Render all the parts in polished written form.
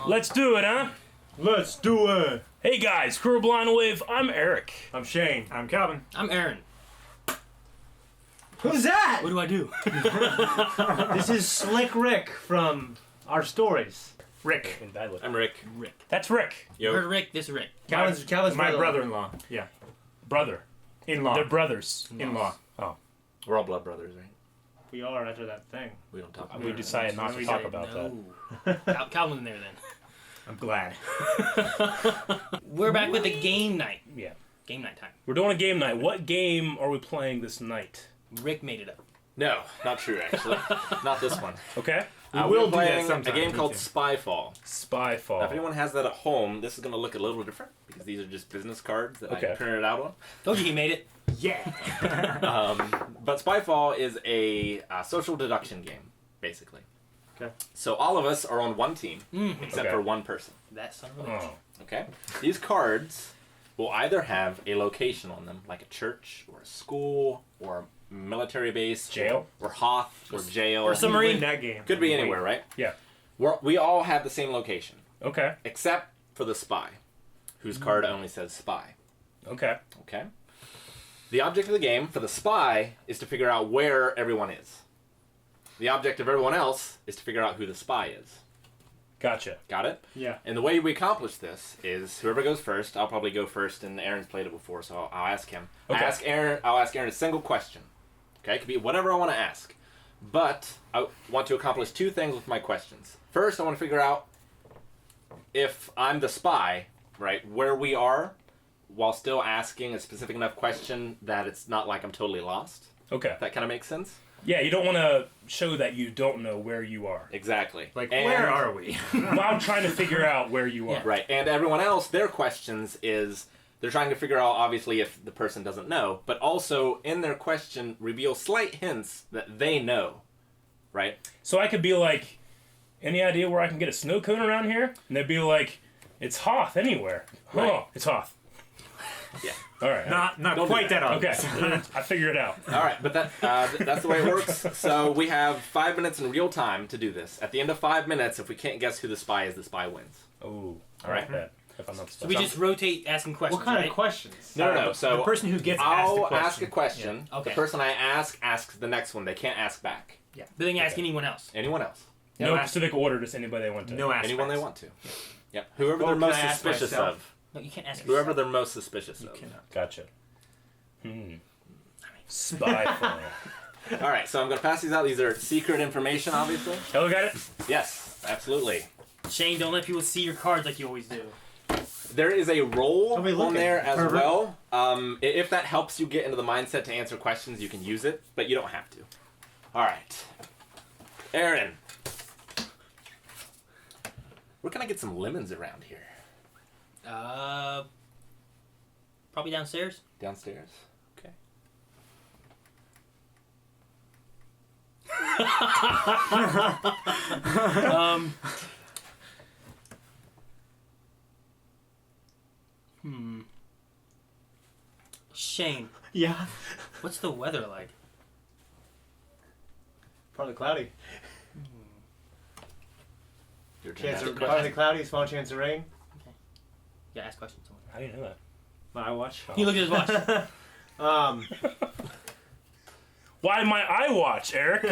Let's do it, huh? Let's do it! Hey guys, Crew of Blind Wave, I'm Eric. I'm Shane. I'm Calvin. I'm Aaron. Who's that? What do I do? This is Slick Rick from our stories. Rick. I'm Rick. Rick. That's Rick. You heard Rick, this is Rick. Calvin's My brother-in-law. Yeah. Brother. in-law. They're brothers. In-law. Oh. We're all blood brothers, right? We are after that thing. We don't talk about We it. decided not to talk about that. Calvin in there then. I'm glad. We're back with the game night. Yeah. Game night time. We're doing a game night. What game are we playing this night? Rick made it up. No, not true, actually. Not this one. Okay? We're will do that playing a sometime, game me called too. Spyfall. Spyfall. Now, if anyone has that at home, this is going to look a little different because these are just business cards that Okay. I printed out on. Told you he made it. Yeah! But Spyfall is a social deduction game, basically. Okay. So all of us are on one team, except Okay. for one person. That son of a bitch. Oh. Okay? These cards will either have a location on them, like a church, or a school, or a military base. Jail. Or Hoth, or jail. Or submarine. Win that game. Could be anywhere, right? Yeah. We all have the same location, Okay. except for the spy, whose card only says spy. Okay. Okay? The object of the game for the spy is to figure out where everyone is. The object of everyone else is to figure out who the spy is. Gotcha. Got it? Yeah. And the way we accomplish this is whoever goes first. I'll probably go first, and Aaron's played it before, so I'll ask him. Okay. I'll ask Aaron a single question. Okay, it could be whatever I want to ask, but I want to accomplish two things with my questions. First, I want to figure out if I'm the spy, right, where we are, while still asking a specific enough question that it's not like I'm totally lost. Okay. That kind of makes sense. Yeah, you don't want to show that you don't know where you are Exactly. Like, And- where are we? while trying to figure out where you are. Yeah. Right, and everyone else, their questions is they're trying to figure out, obviously, if the person doesn't know, but also in their question reveal slight hints that they know, right? So I could be like, any idea where I can get a snow cone around here? And they'd be like, it's Hoth anywhere. Right. Oh, it's Hoth. Yeah. All right. Not Don't quite do that Okay. obvious. I figured it out. All right, but that's the way it works. So we have 5 minutes in real time to do this. At the end of 5 minutes, if we can't guess who the spy is, the spy wins. Oh, All right. that. If I'm not So we just rotate asking questions, What kind right? of questions? No. So the person who gets asked I'll the question. ask a question. Yeah. Okay. The person I ask asks the next one. They can't ask back. But then you ask anyone else. Anyone else? no ask- specific order, just anybody they want to. No aspects. Anyone they want to. Yep. Whoever Well, they're most can I ask suspicious myself? of. No, you can't ask Whoever yourself. they're most suspicious of. Gotcha. Spyfall. All right, so I'm going to pass these out. These are secret information, obviously. Hello, got it? Yes, absolutely. Shane, don't let people see your cards like you always do. There is a roll Don't be on looking, there as pervert. well. If that helps you get into the mindset to answer questions, you can use it, but you don't have to. All right. Aaron. Where can I get some lemons around here? Probably downstairs. Downstairs? Okay. Shane, Yeah. what's the weather like? Probably cloudy. Your turn to Chance ask a of, question. partly cloudy, small chance of rain. Yeah, ask questions. How do you know that? My watch. He looked at his watch. Why my eye watch, Eric?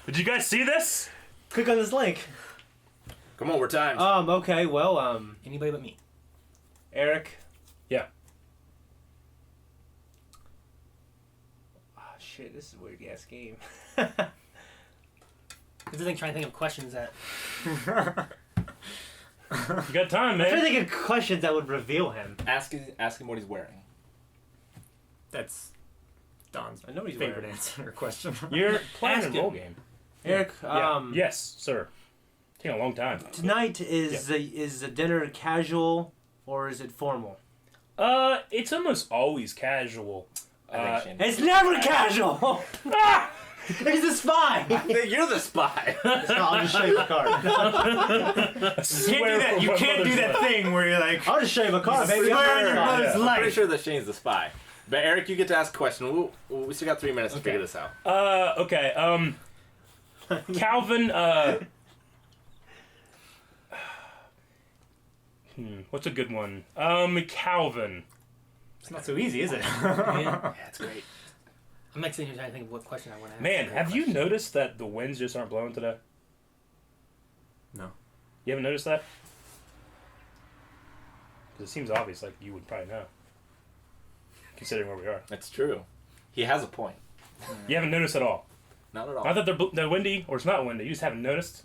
Did you guys see this? Click on this link. Come on, we're timed. Okay, well, Anybody but me. Eric. Yeah. Oh, shit, this is a weird ass game. This is the thing, trying to think of questions that... You got time, I'm trying to man. think of questions that would reveal him. Ask him what he's wearing. That's Don's I know he's favorite wearing. answer or question. You're playing a Ask role him. game. Eric, Yeah. Yes, sir. Taking a long time. tonight is the dinner casual or is it formal? It's almost always casual. I think Shane. It's never casual! Ah! He's a spy! You're the spy. I'll just show you a card. You can't do that thing where you're like, I'll just show you a card, baby. swear on your I'm mother's Yeah. I'm life. pretty sure that Shane's the spy. But Eric, you get to ask a question. We still got 3 minutes to figure this out. Okay. Calvin, What's a good one? Calvin. It's not so easy, is it? Yeah, it's great. I'm like sitting here trying to think of what question I want to ask. Man, have you noticed that the winds just aren't blowing today? No. You haven't noticed that? Because it seems obvious, like you would probably know. Considering where we are. That's true. He has a point. You haven't noticed at all. Not at all. Not that they're windy, or it's not windy. You just haven't noticed.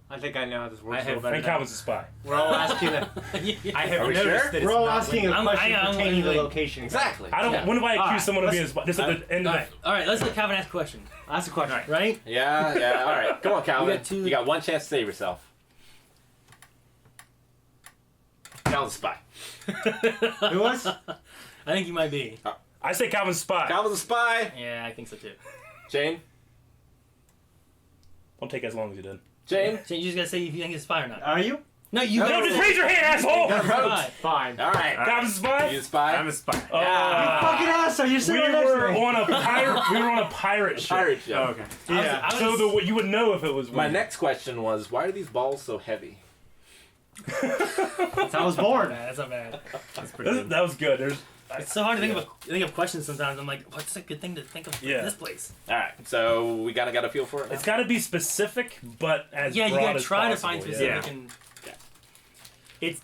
I think I know how this works. I a little have- better And now. Calvin's a spy. We're all asking a, I have Are we noticed sure? that it's we're all not asking a I'm- question I am pertaining to the like- location. Exactly. I don't. Yeah. When have I accused Alright, someone of being a spy? Just at the end of Alright, alright, let's let Calvin ask a question. That's a question. Right? Yeah. All right. Come on, Calvin. got two- You got one chance to save yourself. Calvin's a spy. Who was? I think you might be. I say Calvin's a spy. Calvin's a spy. Yeah, I think so too. Jane. Don't take as long as you did. Jane. So you just gotta say if you think it's a spy or not. Are you? No, you No, gotta just say raise your hand, asshole! it's a spy. Fine. All right. Calvin's a spy. You a spy? I'm a spy. Fucking asshole! You're We sitting right next to were me. on a pirate. We were on a pirate ship. Pirate ship. Oh, okay. Yeah. I was- So you would know if it was My windy. next question was, why are these balls so heavy? That's how I was born. That's not bad. That's pretty good. That was good. There's. It's so hard to think of questions sometimes. I'm like, what's a good thing to think of Yeah. in this place? All right. So we got a feel for it now? It's got to be specific, but as Yeah, you broad gotta as try to possible, find yeah. specific Yeah. and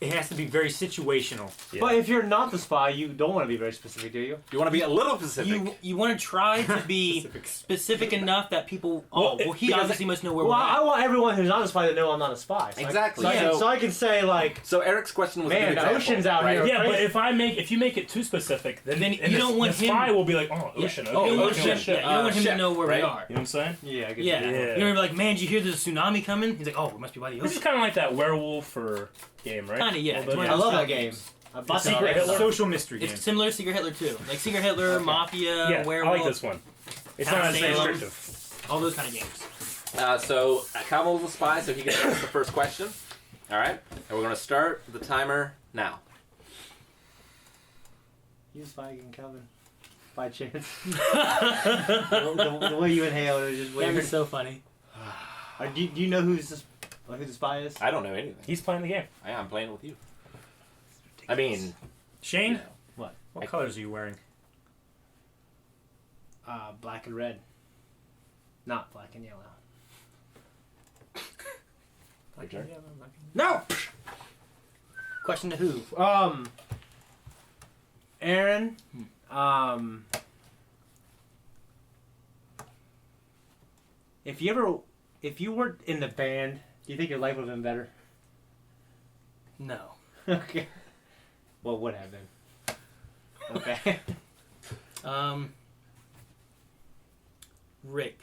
It has to be very situational. Yeah. But if you're not the spy, you don't want to be very specific, do you? You want to be a little specific. you want to try to be specific enough that people. Well, He because obviously must know where Well, we're I at. want everyone who's not a spy to know I'm not a spy. So Exactly. I, Yeah. so I can say like, So Eric's question was a Man, good the example, ocean's out right? here. Yeah, but Crazy. if you make it too specific, then Then and you the, don't want the spy him- will be like, oh, ocean. You Okay, don't want ocean, him, ship. you don't want him ship, to know where right? we are. You know what I'm saying? yeah, I guess Yeah. Yeah. You're gonna be like, man, did you hear the tsunami coming? He's like, oh, it must be by the This is ocean. kind of like that werewolf or game, right? Kinda, yeah. A little It's bit, one I of love those that game. I bought Secret that Hitler. already. Social mystery game. It's similar to Secret Hitler too. Like Secret Hitler, Mafia, Yeah, Werewolf, I like this one. It's Town not as Salem. restrictive. all those kind of games. So Calvin was a spy, so he gets to ask the first question. All right, and we're gonna start the timer now. You a spy again, Calvin? By chance. the way you inhale is just That weird. was so funny. Do you know who the spy is? I don't know anything. He's playing the game. I'm playing with you. I mean, Shane, you know, What? what colors are you wearing? Black and red. Not black and yellow. Your turn. No! Question to who? Aaron, if you were in the band, do you think your life would have been better? No. Okay. What would have been? Okay. Rick.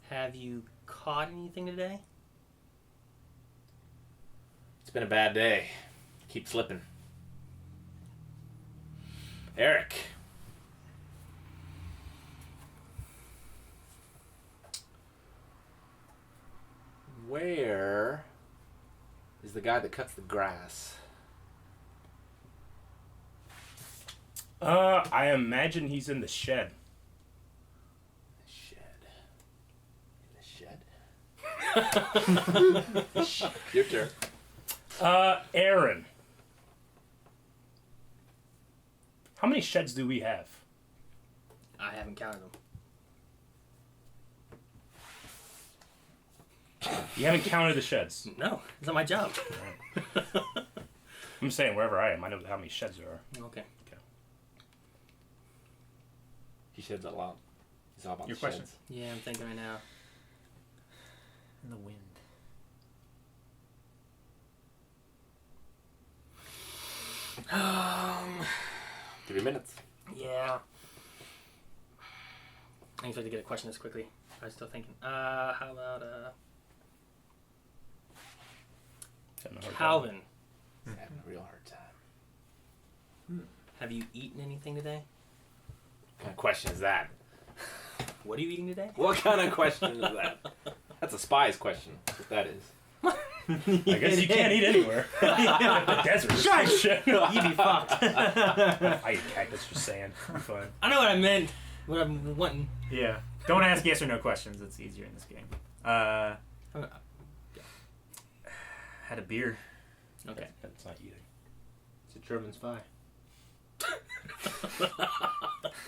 Have you caught anything today? it's been a bad day. Keep slipping. Eric. Where is the guy that cuts the grass? I imagine he's in the shed. In the shed. Your turn. Aaron. How many sheds do we have? I haven't counted them. You haven't counted the sheds. No, it's not my job. I'm saying wherever I am, I know how many sheds there are. Okay. He sheds a lot. He's all about Your the question. sheds. Yeah, I'm thinking right now. In the wind. Give you minutes. Yeah. I ain't supposed to get a question this quickly. I was still thinking. How about Having a hard time. Calvin? He's having a real hard time. Have you eaten anything today? What kind of question is that? What are you eating today? What kind of question is that? That's a spy's question. That's what that is. I guess you can't eat anywhere. The desert. Shit. You'd be fucked. I eat cactus, just saying. I'm fine. I know what I meant. What I'm wanting. Yeah. Don't ask yes or no questions. It's easier in this game. Had a beer. Okay. That's not eating. It's a German spy.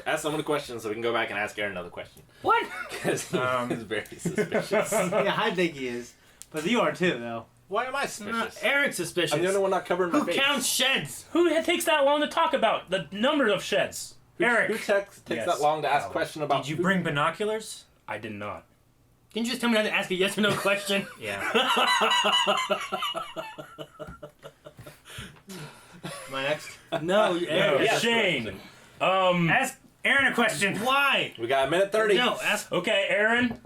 Ask someone a question so we can go back and ask Aaron another question. What? Because he's very suspicious. Yeah, I think he is. But you are too, though. Why am I suspicious? Eric's suspicious. I'm the only one not covering my Who face. counts sheds? Who takes that long to talk about the number of sheds? Eric. Who takes Yes. that long to ask a Alan. question about... Did you bring binoculars? I did not. Didn't you just tell me not to ask a yes or no question? Yeah. Am I next? No, No, Eric. Yes. Shane. Ask Aaron a question. Why? We got a minute 30. No, ask. Okay, Aaron.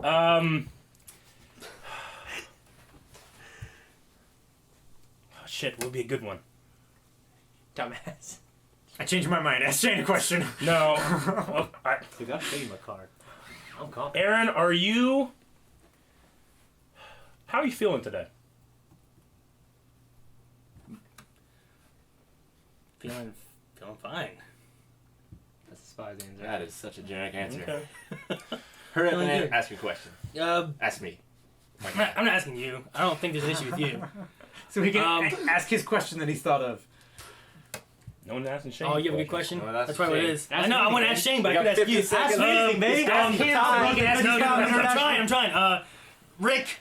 Shit, what would be a good one? Dumbass. I changed my mind. Ask Shane a question. No. Oh, Dude, I'll show you my card. I'm confident. Aaron, are you... How are you feeling today? Feeling fine. That's the spy's answer. That is such a generic answer. Okay. Hurry up Feeling and good. ask your question. Ask me. I'm not asking you. I don't think there's an issue with you. So he can ask his question that he's thought of. No one's asking Shane. Oh, you have a good question? No, that's That's probably what it Shane. is. Ask I know, I me want to again. ask Shane, but We I could got ask 50 you. seconds. Ask me anything, baby. Ask him. I'm trying. Rick,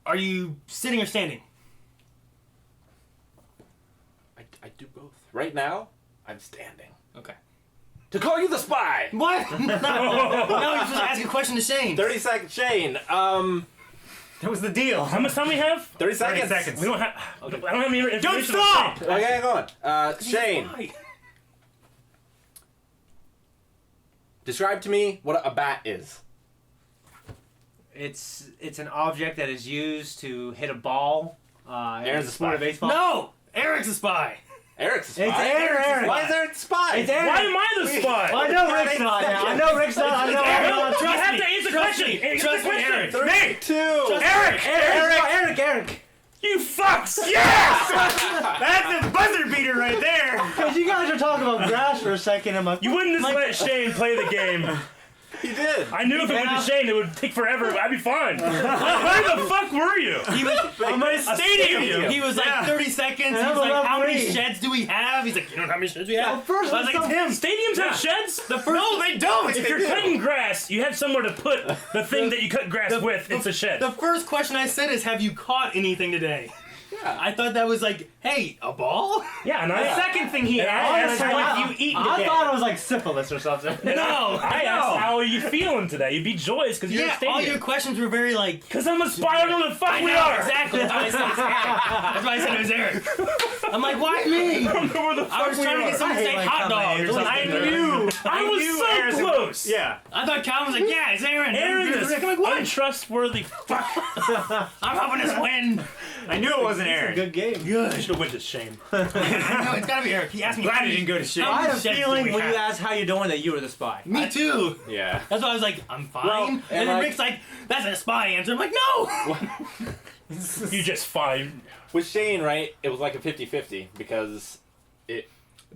are you sitting or standing? I do both. Right now, I'm standing. Okay. To call you the spy! What? No, you're supposed to ask a question to Shane. 30 seconds. Shane, That was the deal. How much time we have? 30 seconds. 30 seconds. We don't have... I don't have any information. Don't stop! Okay, go on. Shane, Why? describe to me what a bat is. It's an object that is used to hit a ball. Aaron's in a the sport spy. of baseball. No! Eric's a spy. Eric's a spy. It's Aaron. Why is Eric the spy? It's Aaron. Why am I the spy? I know Rick's not now. I know Rick's not. I know. You have to answer the question. Answer the question. Nate! Two. Eric. You fucks! Yes! That's a buzzer beater right there. Because you guys are talking about grass for a second. I'm like, You wouldn't just let Shane play the game. He did. I knew if it went to Shane, it would take forever. I'd be fine. Where the fuck were you? He was, I'm at a stadium. he was like 30 seconds. He was like, how many sheds do we have? He's like, you don't know how many sheds we have? first I was like, let's it's him. Stadiums have sheds? No, they don't. If you're cutting grass, you have somewhere to put the thing that you cut grass with. It's a shed. The first question I said is, have you caught anything today? Yeah. I thought that was like, hey, a ball? Yeah, and The I second thing he Yeah, asked I was asked what you eat I today. thought it was like syphilis or something. No. I asked, how are you feeling today? You'd be joyous because you're in a Yeah, all your stadium. questions were very like, Because I'm a spy, I don't know who the fuck I we know, are. exactly. That's why I said it's Eric. That's why I said it was Eric. I'm like, why me? I don't know where the fuck I was we trying to are. get someone to I say hate, like, hot coming dogs. in or I something. knew. I was knew so Aaron's- close. Yeah. I thought Calvin was like, yeah, it's Aaron. Aaron Rick. is I'm like, what? untrustworthy. Fuck. I'm hoping this win. I knew it wasn't It's a Aaron. good game. I should have went to Shane. No, it's gotta be Eric. He asked me. Glad he didn't go to shit. How I many had a sheds do feeling we when have? you asked how you doing that you were the spy. Me too. Yeah. That's why I was like, I'm fine. Well, and and then like- Rick's like, that's a spy answer. I'm like, no. You just fine. With Shane, right, it was like a 50-50 because if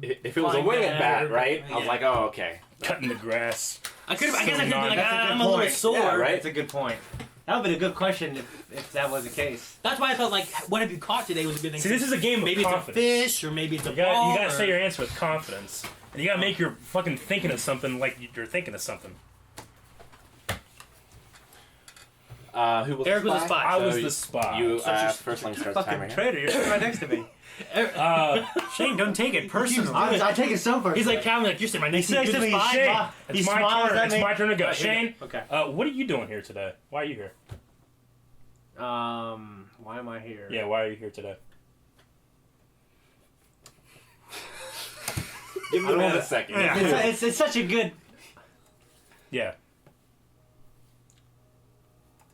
it was a Flying winged bat bat, or- right, I was yeah. like, oh, okay. Cutting the grass. I guess I could be like, That's a good I'm a little point. sore. Yeah, right? That's a good point. That would have been a good question if that was the case. That's why I thought like, what have you caught today was a good thing. See, this is a game of Maybe confidence. it's a fish or maybe it's a You ball. gotta or... say your answer with confidence. And you gotta make your fucking thinking of something like you're thinking of something. Who was Eric the was a spy. I So was you- the spy. You, Such a first let me start the timer Fucking here. traitor, you're sitting right next to me. Shane, don't take it personally. I take it so far. He's like, Calvin, like, you're sitting right next to me. He's You're next the to me, spy. Shane, He it's my smiles turn. at It's me. my turn to go. Right, here you Shane, go. Okay. what are you doing here today? Why are you here? Why am I here? Yeah, why are you here today? Give the man a second. Yeah. It's such a good Yeah.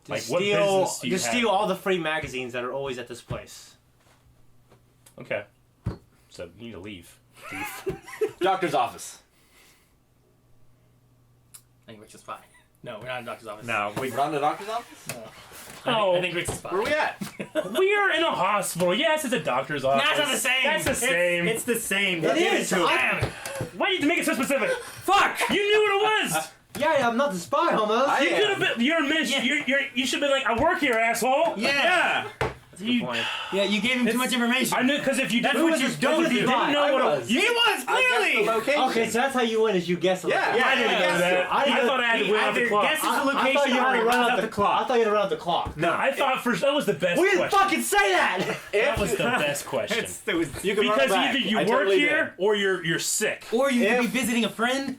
to Like, what steal business do you to have? steal all the free magazines that are always at this place. Okay. So you need to leave. Doctor's office. I think Rick's a spy. No, we're not in the doctor's office. No, we. We're on the doctor's office? I think Rick's a spy. Where are we at? We are in a hospital. Yes, it's a doctor's office. That's not the same. That's the same. It's the same. It Give is. to him. Damn. Why did you make it so specific? Fuck! You knew what it was. Yeah, I'm not the spy, almost. I You am. could have been. You're a minister. You should be like, I work here, asshole. Yeah. That's a good point. Yeah, you gave him too much information. I knew because if you That's didn't, what you don't if you do. didn't know I what was. He was I guessed clearly. the location. Okay, so that's how you win is you guess. Yeah. I didn't know that. I thought I had to win off the Either clock. guesses the I location thought you had to or run runs out out the clock. I thought you had to run out the clock. No, I thought first that was the best We didn't question. fucking say that. That was the best question. it was. You can run Because it back. either you I work totally here did. or you're sick. Or you could be If- visiting a friend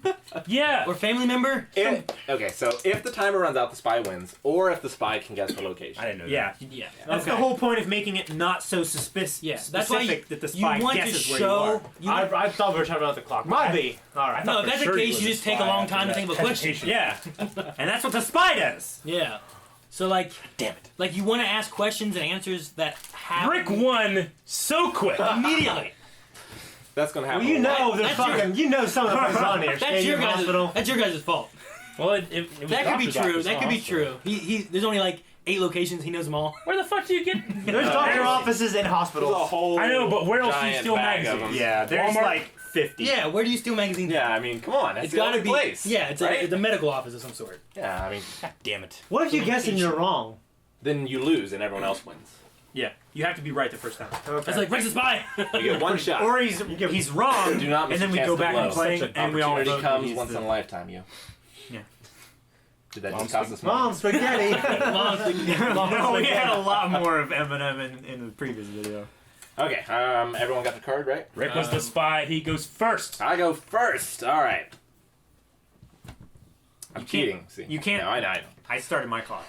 Yeah. or family member. Okay, so if the timer runs out, the spy wins, or if the spy can guess the location. I didn't know Yeah, that. Yeah. That's the whole point of making it not so suspicious. Yeah, that's why specific that the spy you want to guesses where you are. show. You want, I thought we were talking about the clock. Might be. All right. no, if for that's sure the he case, was you a just take a spy long after time to that think of a question. hesitation. Yeah, and that's what the spy does. Yeah. So like, Damn it. like you want to ask questions and answers that have Rick won so quick. immediately. That's gonna happen. Well, you know the That's fucking. You know some of the places on here. That's your Stadium guys'. Hospital. That's your guys' fault. Well, it was That could be doctor's true. office, That could be huh? true. He there's only like 8 locations. He knows them all. Where the fuck do you get? There's doctor There's- offices in There's a hospitals. whole. I know, but where else do you giant steal bag of magazines? them. Yeah, there's Walmart? like 50. Yeah. Where do you steal magazines? Yeah, I mean, come on. That's It's the got to only be. place. Yeah, it's right? a medical office of some sort. Yeah, I mean, God damn it. What if you guess and you're wrong? then you lose and everyone else wins. Yeah, you have to be right the first time. It's like Rick's a spy. You get one shot. Or he's wrong, Do not miss and then your we chance go to back blow. and play, and we all Opportunity vote that comes he's once the- in a lifetime. You. Yeah. Did that Mom's just cost us Mom, money? spaghetti. No, we had a lot more of Eminem in the previous video. Okay. Everyone got the card, right? Rick was the spy. He goes first. I go first. All right. I'm You can't- cheating. See, you can't- No, I know. I started my clock.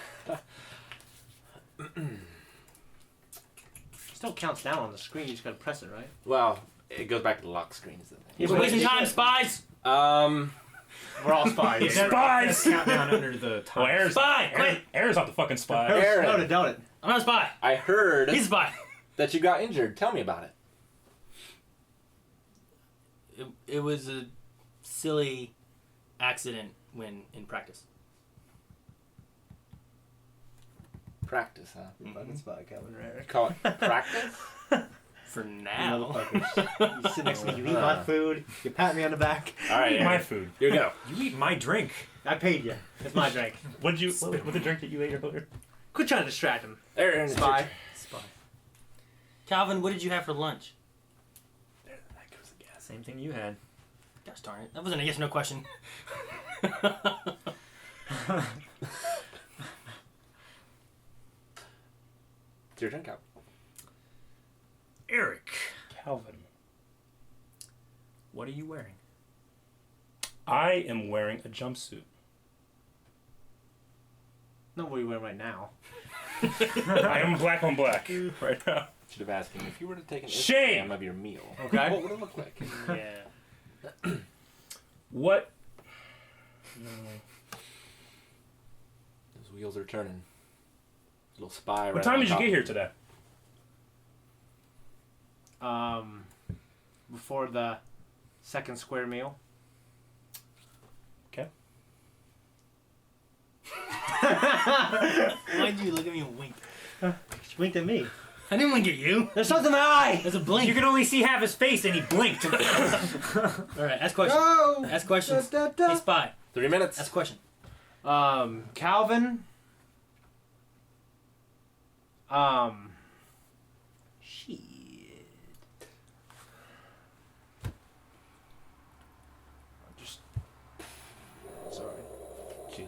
Still counts down on the screen. You just gotta press it, right? Well, it goes back to the lock screen. Is the thing. We're wasting time, spies. We're all spies. Spies! Countdown under the time. Well, Aaron's, Spy. Quick. Aaron's not the fucking spy. Aaron. Don't it, don't it. I'm not a spy. I heard He's a spy. that you got injured. Tell me about it. It was a silly accident when in practice. Practice, huh? Fucking spy, Calvin Rare. Call it practice. For now. Motherfuckers. You sit next to me. You eat my food. You pat me on the back. All right, My Aaron. food. Here you go. You eat my drink. I paid you. It's my drink. What the drink that you ate earlier? Quit trying to distract him. Aaron, it's your Spy. turn. Spy. Calvin, what did you have for lunch? That goes again. Same thing you had. Gosh darn it. That wasn't a yes or no question. It's your turn, Cal. Eric, Calvin. what are you wearing? I am wearing a jumpsuit. Not what you're wearing right now. I am black on black right now. Should have asked him if you were to take an Shame. Instagram of your meal. Okay. What would it look like? Yeah. What? Those wheels are turning. Little spy. What time did you get here today? Before the second square meal. Okay. Why'd you look at me and wink? She winked at me. I didn't wink at you. There's something in my eye. There's a blink. You can only see half his face, and he blinked. All right, ask questions. No. Ask questions. Da, da, da. Hey, spy. 3 minutes. Ask a question. Calvin. Shit. Sorry.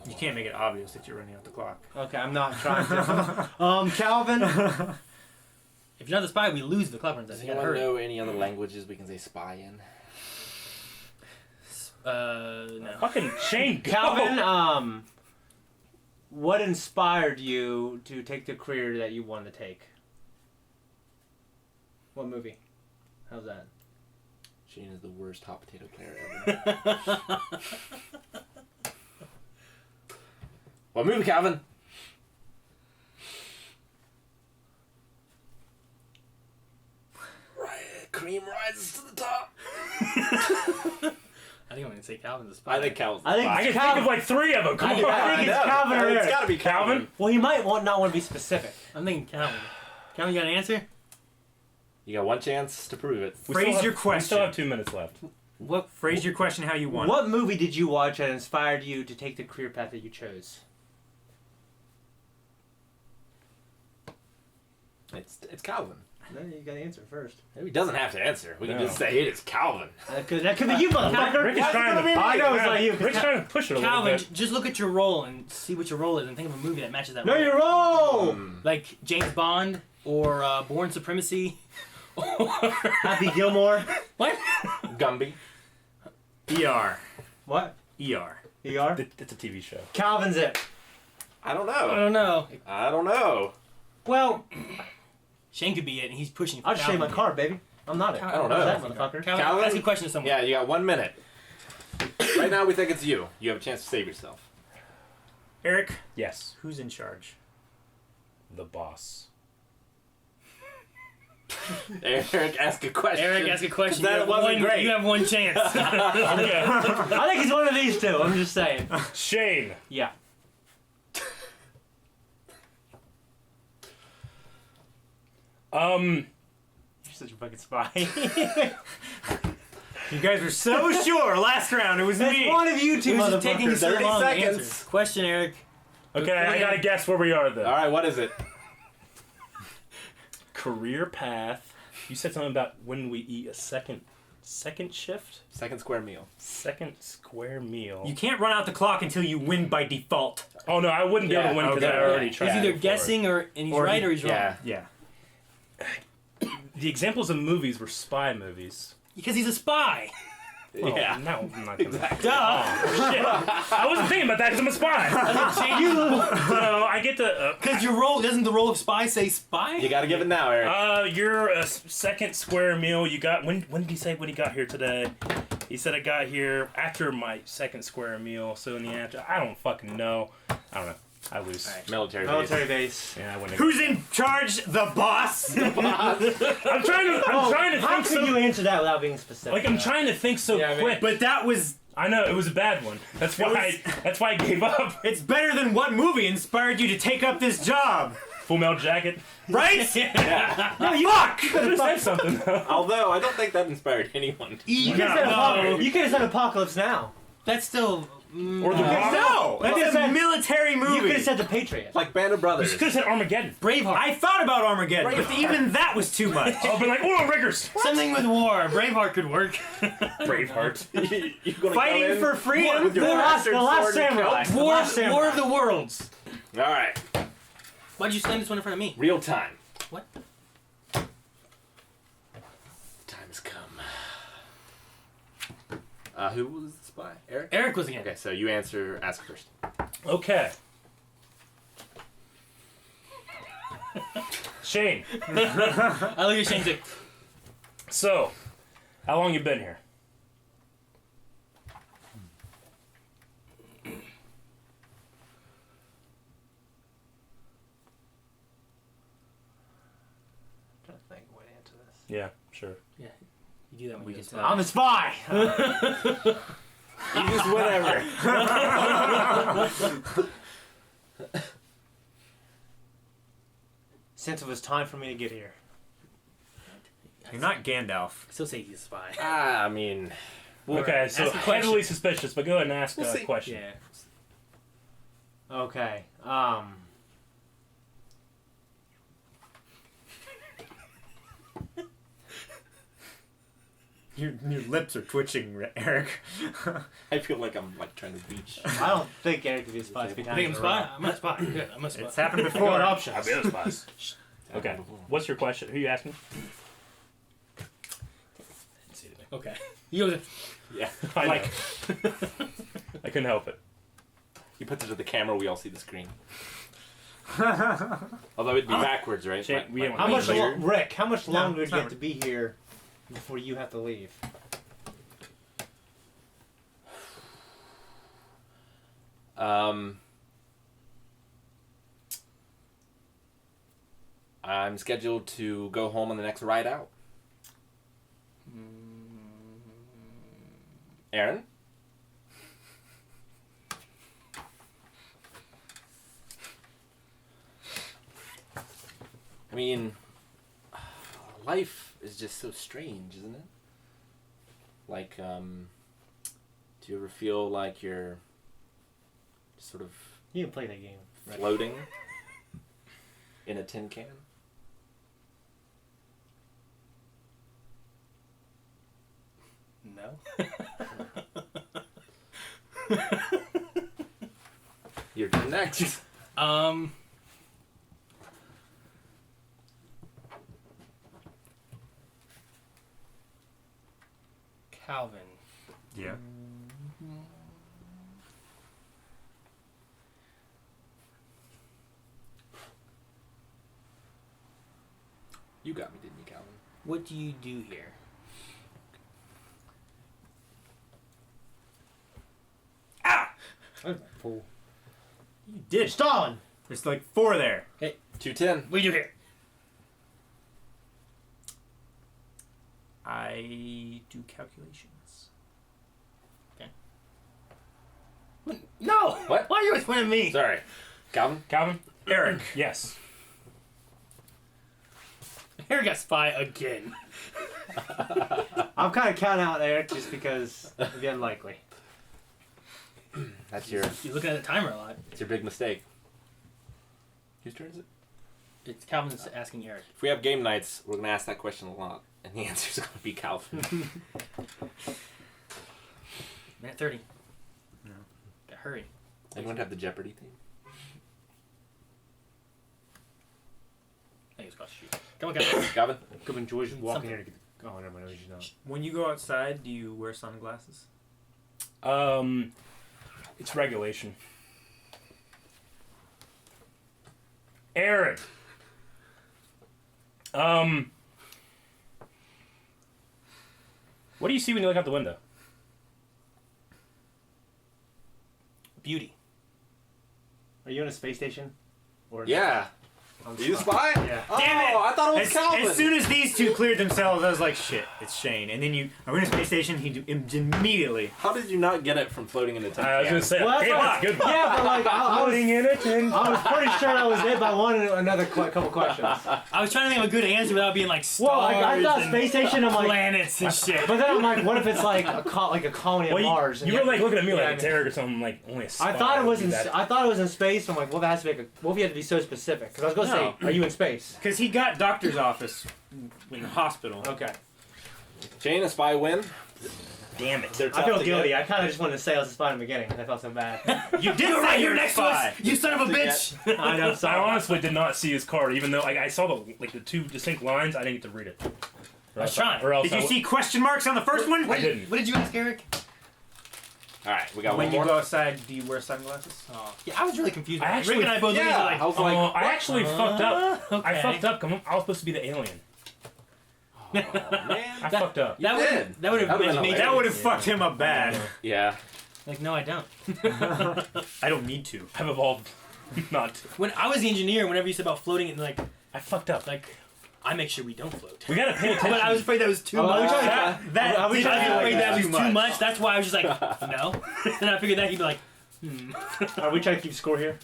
You can't make it obvious that you're running out the clock. Okay, I'm not trying to. Calvin. If you're not the spy, we lose the clever ones. I Does think I anyone heard. know any other languages we can say spy in? No. Fucking Shane. Go. Calvin. What inspired you to take the career that you wanted to take? What movie? How's that? Shane is the worst hot potato player ever. What movie, Calvin? Cream rises to the top. I think I'm gonna say Calvin's the spy. I think Calvin's the I think spy. I can Calvin. think of like 3 of them. Come I on. think it's know. Calvin or It's Eric. gotta be Calvin. Well, he might not want to be specific. I'm thinking Calvin. Calvin, you got an answer? You got one chance to prove it. We Phrase still have- your We still question. have 2 minutes left. What? Phrase your question how you want. What movie did you watch that inspired you to take the career path that you chose? It's Calvin. No, you gotta answer first. He doesn't have to answer. We can No. just say it is Calvin. That could be you, motherfucker. Rick is trying to. I know it's not you. Rick's trying to push it a little Calvin, bit. just look at your role and see what your role is, and think of a movie that matches that. No, role. you're wrong. Like James Bond or Born Supremacy. Or Happy Gilmore. what? Gumby. ER. What? ER. ER? It's a TV show. Calvin's it. I don't I know. don't know. I don't know. Well, Shane could be it, and he's pushing. For I'll just show you my Calvin. card, baby. I'm not it. I don't know. Who's that motherfucker? Calvin, Calvin? ask a question to someone. Yeah, you got 1 minute. Right now, we think it's you. You have a chance to save yourself. Eric, Yes. who's in charge? The boss. Eric, ask a question. Eric, ask a question. That You have wasn't one- great. You have one chance. Okay. I think he's one of these two. I'm just saying. Shane. Yeah. Um. You're such a fucking spy. You guys were so sure last round it was It's me. one of you two He was just taking motherfuckers. so 30 long to seconds. answer. Question, Eric. Okay, I gotta guess where we are then. All right, what is it? Career path. You said something about when we eat a second shift, Second square meal. second square meal. You can't run out the clock until you win by default. Oh no, I wouldn't be able to win because okay. I already He's tried. either before. guessing and he's Or right he- or he's wrong. Yeah. Yeah. The examples of movies were spy movies. Because he's a spy. Well, Yeah. No, I'm not gonna. Duh. I wasn't thinking about that because I'm a spy. No, I get to. Because your role, doesn't the role of spy say spy? You gotta give it now, Eric. You're a second square meal. You got when did he say when he got here today? He said I got here after my second square meal. So in the after, I don't fucking know. I don't know. I lose. Alright. Military base. Military base. Yeah, I wouldn't. Who's in charge? The boss? I'm trying to. I'm trying to How think could so. you answer that without being specific? Like I'm trying to think so Yeah, I mean- quick. But that was... I know it was a bad one. That's why. That's why I gave up. It's better than what movie inspired you to take up this job? Full Metal Jacket. Right? No, you fuck. Could have said something though. Although, I don't think that inspired anyone. You could have said Apocalypse. You could have said Apocalypse Now. That's still. Or the Rock. No! That's Well, a then- military You could movie. have said The Patriot. Like Band of You Brothers. could have said Armageddon. Braveheart. I thought about Armageddon, but even that was too much. I'll be like oil riggers. Something with war. Braveheart could work. Braveheart. You gonna Fighting go in for freedom? with your The last bastard sword and samurai. kill? The War, Last Samurai. war of the Worlds. All right, Why'd you slam this one in front of me? real time. What? Time has come. Who was the spy? Eric? Eric was again. Okay, so you ask first. Okay. Shane. I look at Shane's like, So, how long you been here? I'm trying to think of a way to answer this. Yeah, sure. you do that when We you can get tell. to I'm a spy. You just whatever. Since it was time for me to get here. You're not Gandalf. Still say he's a spy. I mean, Okay, so ask a question. heavily suspicious, but go ahead and ask We'll a see. question. Yeah. Okay. Your lips are twitching, Eric. I feel like I'm like trying to reach. I don't think Eric could be a spy. You think I'm a spy? I'm not a spy. Good, I'm a spy. It's happened What before. options? I'll be other spies. Okay. What's your question? Who are you asking? Okay. You go. Yeah. I Like know. I couldn't help it. he puts it to the camera, we all see the screen. Although it'd be backwards, right? Shane, we Like- haven't- How much, Measure. Rick? How much No, longer it's do you not have to be here before you have to leave? I'm scheduled to go home on the next ride out. Aaron? I mean, life is just so strange, isn't it? Like, do you ever feel like you're just sort of You can play that game. Rick. floating in a tin can? No. Your turn next. Calvin. Yeah. You got me, didn't you, Calvin? What do you do here? Fool. You did. Stalin. There's like 4 there. 210. What do you do here? I do calculations. No! What? Why are you always pointing at me? Sorry. Calvin? Calvin? Eric. Yes. Here got spy again. I'm kind of counting out Eric just because it'd be unlikely. That's your You're looking at the timer a lot. it's your big mistake. Whose turn is it? It's Calvin's asking Eric. If we have game nights, we're gonna ask that question a lot, and the answer's gonna be Calvin. Minute 30. No. Gotta hurry. Anyone have the Jeopardy theme? I think it's called shoot. Come on, Calvin. Calvin? Come on, George, walking Something. here to get the... Oh, never mind. She's not. When you go outside, do you wear sunglasses? It's regulation. Eric. What do you see when you look out the window? Beauty. Are you in a space station? Or Yeah. on Are you the spot? spy? Yeah. Oh, Damn it! I thought it was As, Calvin. as soon as these two cleared themselves, I was like, shit, it's Shane. And then you are in a space station, immediately. How did you not get it from floating in the time? I was gonna say, Well, that's hey, why- that's a good one. Yeah, but like, I was, Floating in it and I was pretty sure I was it by one another couple questions. I was trying to think of a good answer without being like stars Well, I thought and space station, I'm like... planets and shit. But then I'm like, what if it's like a colony of well, Mars? you were like looking at me Yeah, like I it's mean- Eric or something like only a spy I thought it would was do in. that. I thought it was in space. I'm like, well, that has to be. What if you had to be so specific? Because I was gonna No. say, are you in space? Because he got doctor's office in the hospital. Okay. Shane, a spy win. Damn it. They're I tough feel to guilty. get. I kind of just wanted to say I was a spy in the beginning. I felt so bad. You did You're say right you're here next next to spy. us, you son of a bitch. I know. I Sorry. honestly did not see his card, even though I saw the two distinct lines. I didn't get to read it. I was trying. Or else Did you I see question marks on the first one? I didn't. What did you ask, Eric? All right, we got When one you more. go outside, do you wear sunglasses? Oh, yeah, I was really confused. I Rick actually- and I both looked at each other Yeah, I was Oh, like, I actually fucked up. Okay. I fucked up. Come on, I was supposed to be the alien. oh, man. I fucked up. That would did. that would have That would've been made That would have Yeah. fucked him up bad. Yeah. like no, I don't. I don't need to. I've evolved. Not. When I was the engineer, whenever you said about floating, and like I fucked up. I make sure we don't float. We gotta pay attention. But I was afraid that was too Oh, much. I was I trying was to be afraid like that was too too much. much. That's why I was just like, no. And I figured that he'd be like, Are we trying to keep score here?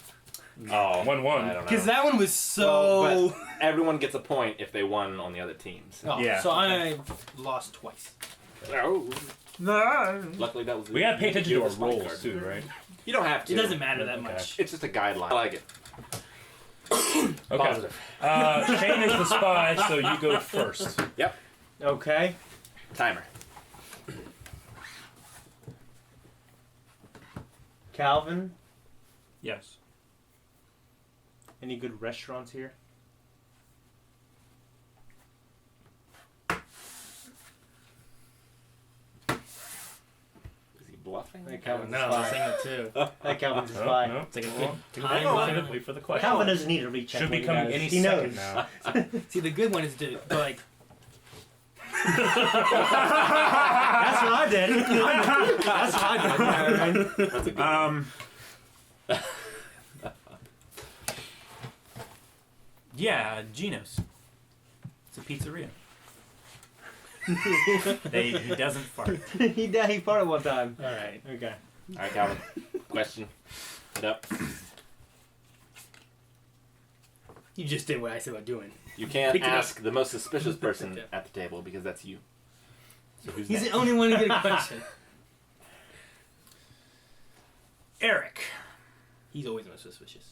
Oh, 1-1. I don't know. because that one was so. Well, everyone gets a point if they won on the other teams. Oh, Yeah. So I lost twice. Oh. No. Luckily, that was. We gotta pay attention to our the spy rolls card. too, right? You don't have to. It doesn't matter that Okay. much. It's just a guideline. I like it. Okay. Positive. Shane is the spy, so you go first. Yep. Okay. Timer. Calvin, Yes. any good restaurants here? Is he bluffing? Hey, Calvin's No, a I was spy. saying that too. Hey, Calvin's a No, spy. no. It's like a Well, good hang time. on. Wait for the question. Calvin doesn't need to recheck. Should what be he coming does. any He second knows. now. See, the good one is to go like, That's what I did. That's what I did. That's a good Yeah, Geno's. It's a pizzeria. He doesn't fart. He did. He farted one time. all right. Okay. All right, Calvin. Question. Hit up. You just did what I said about doing. You can't Pick it up. ask the most suspicious person at the table because that's you. So who's He's next? the only one to get a question. Eric. He's always the most suspicious.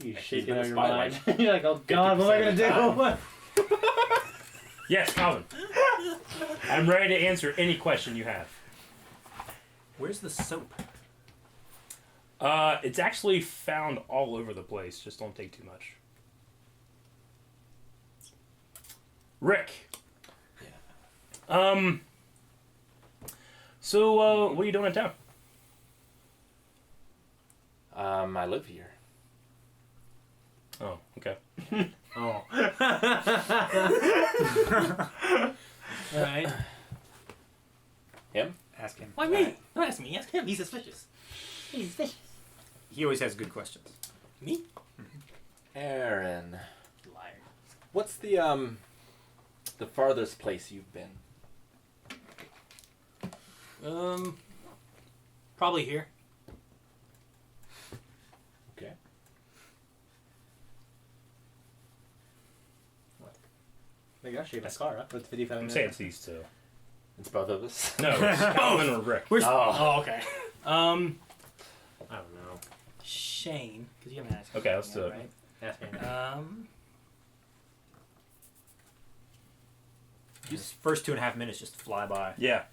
You He's shaking been a out your spy mind. like You're like, oh god, what am I 50% gonna of the do? Yes, Calvin. I'm ready to answer any question you have. Where's the soap? It's actually found all over the place. Just don't take too much. Rick. Yeah. So, what are you doing in town? I live here. Oh, okay. Oh. All right. Him? Ask him. Why me? Don't ask me. Ask him. He's suspicious. He's suspicious. He always has good questions. Me? Aaron. Liar. What's the farthest place you've been? Probably here. Okay. Maybe I'll show you my car up with 55 I'm minutes. saying it's these two. It's both of us. No, it's Calvin or Rick. Where's? Oh. Oh, okay. I don't know. Shane, because you haven't asked. Okay, let's do it. Right? Ask me. These first 2.5 minutes just fly by. Yeah.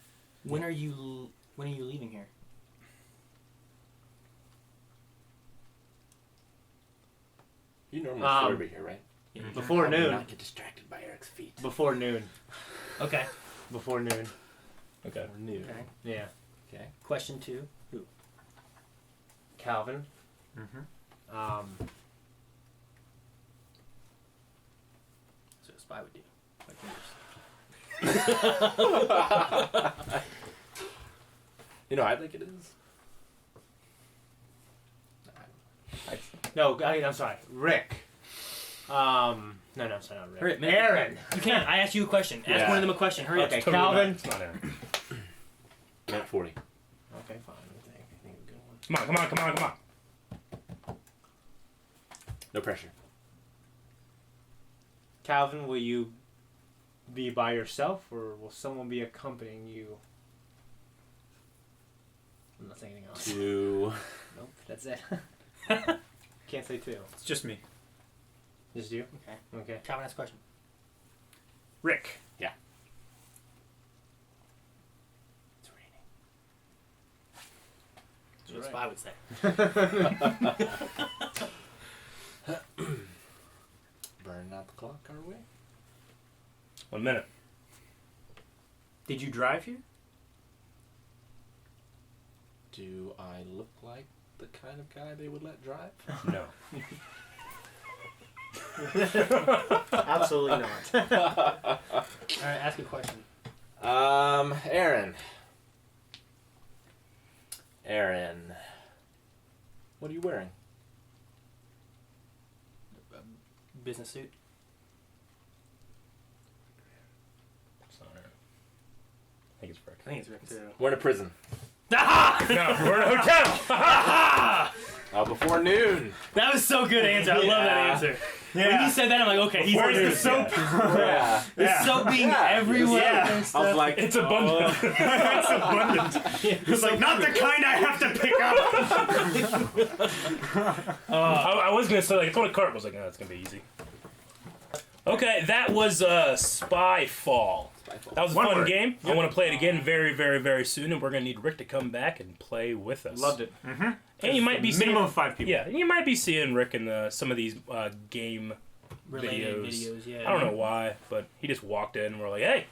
When are you leaving here? You normally over here, right? Yeah. Before Probably noon. Not get distracted by Eric's feet. Before noon. Okay. Before noon. Okay. Or noon. Okay. Yeah. Okay. Question 2. Who? Calvin. Mm-hmm. So a spy would do. You know, I think it is. No, I'm sorry. Rick. No, sorry, not Rick. Hurry up, man. Aaron. You can't. I asked you a question. Ask Yeah. one of them a question. Hurry Okay. up. Totally Calvin. Not, it's not Aaron. Minute 40. Okay, fine. I think a good one. Come on. No pressure. Calvin, will you be by yourself or will someone be accompanying you? I'm not saying anything else. 2. Nope, that's it. Can't say two. It's just me. Just you? Okay. Okay. Calvin, ask a question. Rick. Yeah. It's raining. So a spy would say. Burning out the clock our way. 1 minute. Did you drive here? Do I look like the kind of guy they would let drive? No. Absolutely not. Alright, ask a question. Aaron. Aaron. What are you wearing? Business suit. It's not Aaron. I think it's Rick. I think it's Rick too. We're in a prison. No, we're in a hotel. Before noon. That was so good answer. I love that answer. When you said that, I'm like, okay, he's Where's the soap? Yeah. The soap being everywhere. Yeah. and I was stuff. like, It's abundant. It's abundant. It's like, not the kind I have to pick up. I was gonna say like it's on a cart. I was like, no, it's gonna be easy. Okay, that was Spyfall. That was a One fun word. game. I want to play it again very, very, very soon, and we're gonna need Rick to come back and play with us. Loved it. Mm-hmm. And you might be seeing, Minimum of 5 people. yeah, you might be seeing Rick in some of these game Related videos. videos, yeah. I don't know why, but he just walked in and we're like, hey.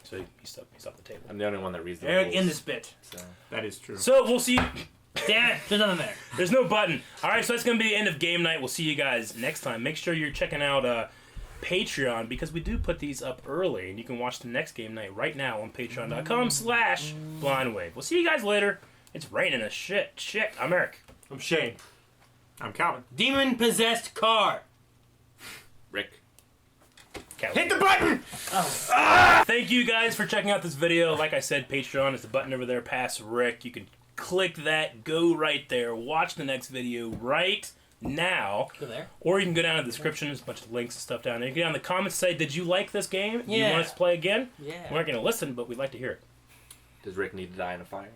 So he's off the table. I'm the only one that reads the Eric rules. in this bit. So. That is true. So we'll see. Damn it, there's nothing there. There's no button. All right, so that's gonna be the end of game night. We'll see you guys next time. Make sure you're checking out Patreon because we do put these up early, and you can watch the next game night right now on patreon.com/blindwave. We'll see you guys later. It's raining as shit. I'm Eric. I'm Shane. I'm Calvin. Demon possessed car. Rick. Hit the button! Thank you guys for checking out this video. Like I said, Patreon is the button over there past Rick. You can click that, go right there, watch the next video right now. Go there. Or you can go down in the description. There's a bunch of links and stuff down there. You can go down in the comments say, did you like this game? Do you Yeah. want us to play again? Yeah. We're not going to listen, but we'd like to hear it. Does Rick need to die in a fire?